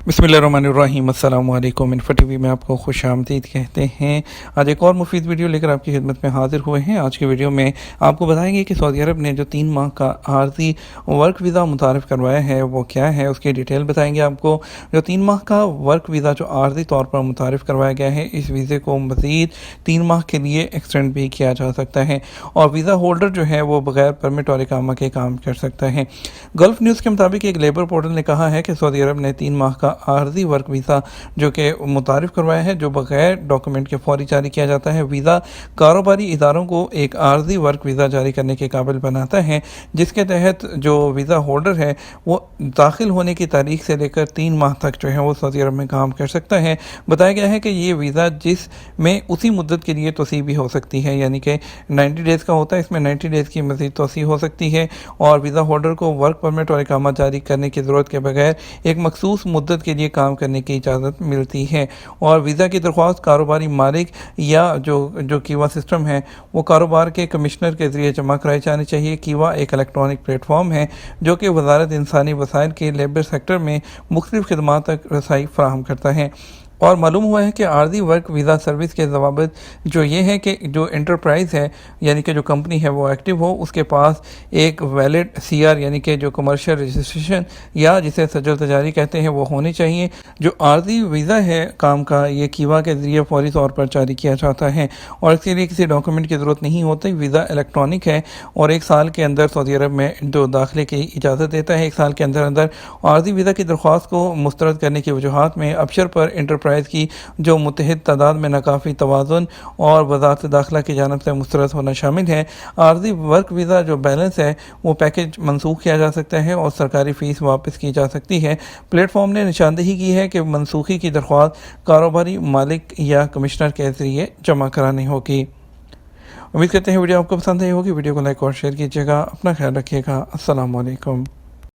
बिस्मिल्लाहिर्रहमानिर्रहीम। अस्सलाम वालेकुम। इन्फो टीवी में आपको खुश आमदीद कहते हैं। आज एक और मुफीद वीडियो लेकर आपकी खिदमत में हाजिर हुए हैं। आज की वीडियो में आपको बताएंगे कि सऊदी अरब ने जो 3 माह का आर्जी वर्क वीज़ा मुतारिफ़ करवाया है वो क्या है, उसकी डिटेल बताएंगे आपको। जो 3 माह का वर्क वीज़ा जो आर्जी तौर पर मुतारिफ़ करवाया गया है, इस वीज़े को मज़ीद 3 माह के लिए एक्सटेंड भी किया जा सकता है और वीज़ा होल्डर जो है वो बगैर परमिट और इकामा के काम कर सकता है। गल्फ न्यूज़ के मुताबिक एक लेबर पोर्टल ने कहा है कि सऊदी अरब ने 3 माह का आर्जी वर्क वीज़ा जो कि मुतारिफ़ करवाया है, जो बगैर डॉक्यूमेंट के फौरी जारी किया जाता है। वीज़ा कारोबारी इदारों को एक आर्जी वर्क वीज़ा जारी करने के काबिल बनाता है, जिसके तहत जो वीज़ा होल्डर है वो दाखिल होने की तारीख से लेकर 3 माह तक जो है वो सऊदी अरब में काम कर सकता है। बताया गया है कि ये वीज़ा जिसमें उसी मुद्दत के लिए तोसी भी हो सकती है, यानी कि 90 डेज़ का होता है, इसमें 90 डेज़ की मज़ीद तोसी हो सकती है और वीज़ा होल्डर को वर्क परमिट और इकामा जारी करने की ज़रूरत के बगैर एक मखसूस मुद्दत के लिए काम करने की इजाज़त मिलती है। और वीज़ा की दरख्वास्त कारोबारी मालिक या जो कीवा सिस्टम है वो कारोबार के कमिश्नर के ज़रिए जमा कराई जानी चाहिए। कीवा एक इलेक्ट्रॉनिक प्लेटफॉर्म है जो कि वज़ारत इंसानी वसाइल के लेबर सेक्टर में मुख्तलिफ़ खिदमात तक रसाई फराहम करता है। और मालूम हुआ है कि आर्जी वर्क वीज़ा सर्विस के ज़वाबित जो ये है कि जो एंटरप्राइज़ है यानी कि जो कंपनी है वो एक्टिव हो, उसके पास एक वैलिड CR यानी कि जो कमर्शियल रजिस्ट्रेशन या जिसे सजल तजारी कहते हैं वो होनी चाहिए। जो आर्जी वीज़ा है काम का, ये कीवा के ज़रिए फौरी तौर पर जारी किया जाता है और इसके लिए किसी डॉक्यूमेंट की ज़रूरत नहीं होती। वीज़ा इलेक्ट्रॉनिक है और 1 साल के अंदर सऊदी अरब में जो दाखिले की इजाज़त देता है। 1 साल के अंदर अंदर आर्जी वीज़ा की दरख्वास्त को मुस्तरद करने की वजूहात में अबशर पर एंटरप्राइज़ की जो मुतहद तादाद में नाकाफ़ी तवाज़ुन और वज़ारत दाखिला की जानिब से मुस्तरद होना शामिल है। आर्जी वर्क वीज़ा जो बैलेंस है वो पैकेज मनसूख किया जा सकता है और सरकारी फ़ीस वापस की जा सकती है। प्लेटफॉर्म ने निशानदेही की है कि मनसूखी की दरख्वास्त कारोबारी मालिक या कमिश्नर के ज़रिए जमा करानी होगी। उम्मीद करते हैं वीडियो आपको पसंद आई होगी। वीडियो को लाइक और शेयर कीजिएगा। अपना ख्याल रखिएगा। अस्सलाम वालेकुम।